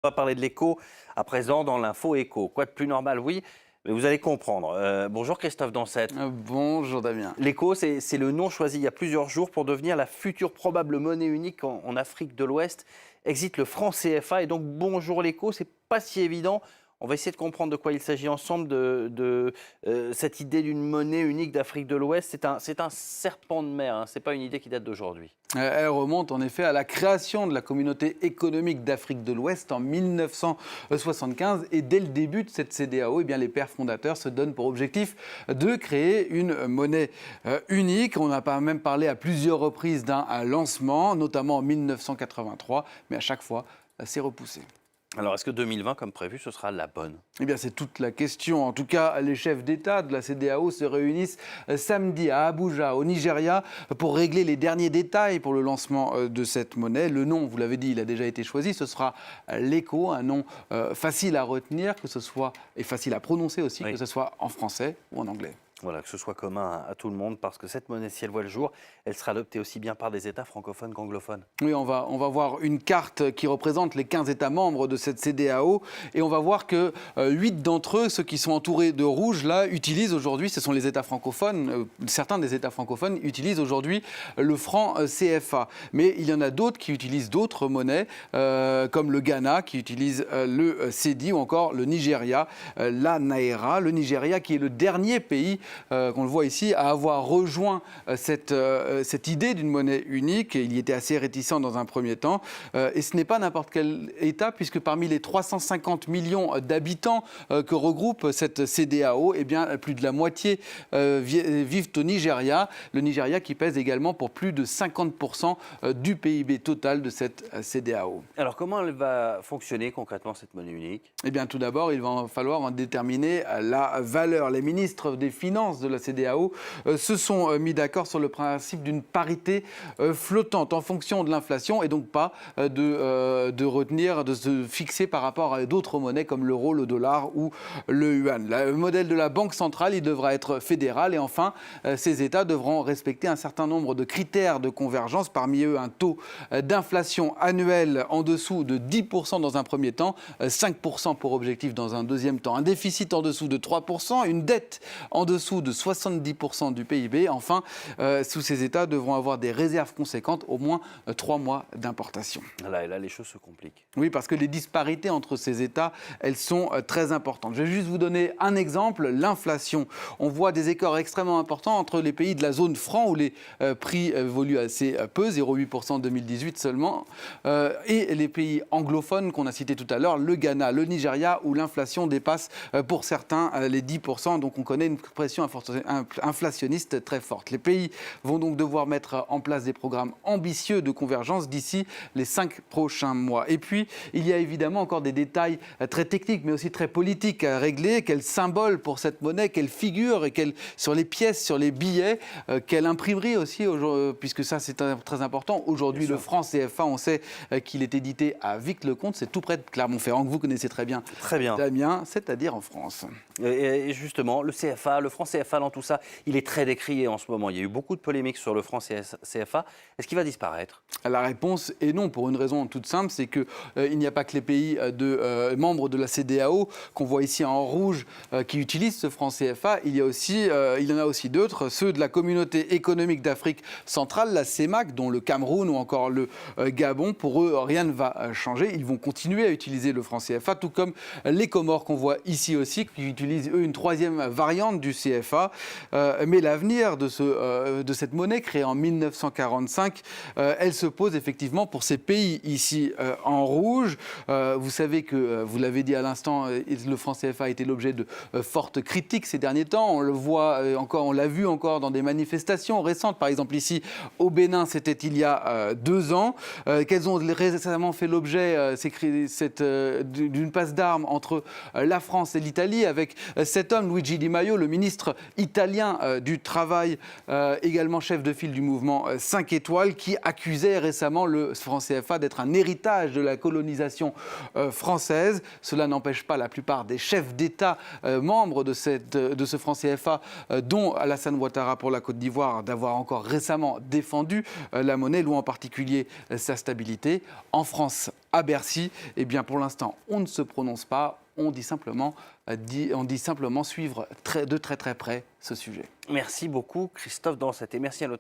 On va parler de l'écho à présent dans l'info écho. Quoi de plus normal, oui, mais vous allez comprendre. Bonjour Christophe Dansette. Bonjour Damien. L'écho, c'est le nom choisi il y a plusieurs jours pour devenir la future probable monnaie unique en Afrique de l'Ouest. Existe le franc CFA et donc bonjour l'écho, c'est pas si évident. On va essayer de comprendre de quoi il s'agit ensemble de cette idée d'une monnaie unique d'Afrique de l'Ouest. C'est un serpent de mer, hein. Ce n'est pas une idée qui date d'aujourd'hui. Elle remonte en effet à la création de la communauté économique d'Afrique de l'Ouest en 1975 et dès le début de cette CEDEAO, les pères fondateurs se donnent pour objectif de créer une monnaie unique. On a même parlé à plusieurs reprises d'un lancement, notamment en 1983, mais à chaque fois, c'est repoussé. Alors, est-ce que 2020, comme prévu, ce sera la bonne? C'est toute la question. En tout cas, les chefs d'État de la CEDEAO se réunissent samedi à Abuja, au Nigeria, pour régler les derniers détails pour le lancement de cette monnaie. Le nom, vous l'avez dit, il a déjà été choisi. Ce sera l'ECHO, un nom facile à retenir, et facile à prononcer aussi, oui, que ce soit en français ou en anglais. Voilà, que ce soit commun à tout le monde, parce que cette monnaie, si elle voit le jour, elle sera adoptée aussi bien par des États francophones qu'anglophones. Oui, on va voir une carte qui représente les 15 États membres de cette CEDEAO, et on va voir que 8 d'entre eux, ceux qui sont entourés de rouge, là, utilisent aujourd'hui, ce sont les États francophones, certains des États francophones utilisent aujourd'hui le franc CFA. Mais il y en a d'autres qui utilisent d'autres monnaies, comme le Ghana, qui utilise le cedi, ou encore le Nigeria, la Naira. Le Nigeria qui est le dernier pays qu'on le voit ici, à avoir rejoint cette idée d'une monnaie unique. Il y était assez réticent dans un premier temps. Et ce n'est pas n'importe quel État, puisque parmi les 350 millions d'habitants que regroupe cette CEDEAO, plus de la moitié vivent au Nigeria. Le Nigeria qui pèse également pour plus de 50% du PIB total de cette CEDEAO. Alors comment elle va fonctionner concrètement, cette monnaie unique? Tout d'abord, il va falloir en déterminer la valeur. Les ministres des Finances de la CEDEAO se sont mis d'accord sur le principe d'une parité flottante en fonction de l'inflation, et donc pas de se fixer par rapport à d'autres monnaies comme l'euro, le dollar ou le yuan. Le modèle de la Banque centrale, il devra être fédéral, et enfin, ces États devront respecter un certain nombre de critères de convergence, parmi eux un taux d'inflation annuel en dessous de 10% dans un premier temps, 5% pour objectif dans un deuxième temps, un déficit en dessous de 3%, une dette en dessous de 70% du PIB. Enfin, tous ces États devront avoir des réserves conséquentes, au moins 3 mois d'importation. Et là, les choses se compliquent. Oui, parce que les disparités entre ces États, elles sont très importantes. Je vais juste vous donner un exemple, l'inflation. On voit des écarts extrêmement importants entre les pays de la zone franc, où les prix évoluent assez peu, 0,8% en 2018 seulement, et les pays anglophones qu'on a cités tout à l'heure, le Ghana, le Nigeria, où l'inflation dépasse pour certains les 10%. Donc on connaît une pression inflationniste très forte. Les pays vont donc devoir mettre en place des programmes ambitieux de convergence d'ici les 5 prochains mois. Et puis, il y a évidemment encore des détails très techniques, mais aussi très politiques à régler. Quel symbole pour cette monnaie, quelle figure, et sur les pièces, sur les billets, quelle imprimerie aussi, puisque ça c'est très important. Aujourd'hui, le franc CFA, on sait qu'il est édité à Vic-le-Comte, c'est tout près de Clermont-Ferrand, que vous connaissez très bien. Très bien. Damien, c'est-à-dire en France. Et justement, le CFA, le franc CFA dans tout ça, il est très décrié en ce moment. Il y a eu beaucoup de polémiques sur le franc CFA. Est-ce qu'il va disparaître? La réponse est non, pour une raison toute simple, c'est qu'il n'y a pas que les pays membres de la CEDEAO, qu'on voit ici en rouge, qui utilisent ce franc CFA. Il y en a aussi d'autres, ceux de la communauté économique d'Afrique centrale, la CEMAC, dont le Cameroun ou encore le Gabon. Pour eux, rien ne va changer. Ils vont continuer à utiliser le franc CFA, tout comme les Comores qu'on voit ici aussi, qui utilisent eux une troisième variante du CFA. Mais l'avenir de cette monnaie créée en 1945, elle se pose effectivement pour ces pays ici en rouge. Vous savez que, vous l'avez dit à l'instant, le franc CFA a été l'objet de fortes critiques ces derniers temps. On le voit encore, on l'a vu encore dans des manifestations récentes. Par exemple ici au Bénin, c'était il y a 2 ans, qu'elles ont récemment fait l'objet d'une passe d'armes entre la France et l'Italie, avec cet homme, Luigi Di Maio, le ministre italien du Travail, également chef de file du mouvement 5 étoiles, qui accusait récemment le franc CFA d'être un héritage de la colonisation française. Cela n'empêche pas la plupart des chefs d'État membres de ce franc CFA, dont Alassane Ouattara pour la Côte d'Ivoire, d'avoir encore récemment défendu la monnaie, louant en particulier sa stabilité. En France, à Bercy. Eh bien, pour l'instant, on ne se prononce pas. On dit simplement suivre de très très près ce sujet. Merci beaucoup Christophe Dansette et merci à notre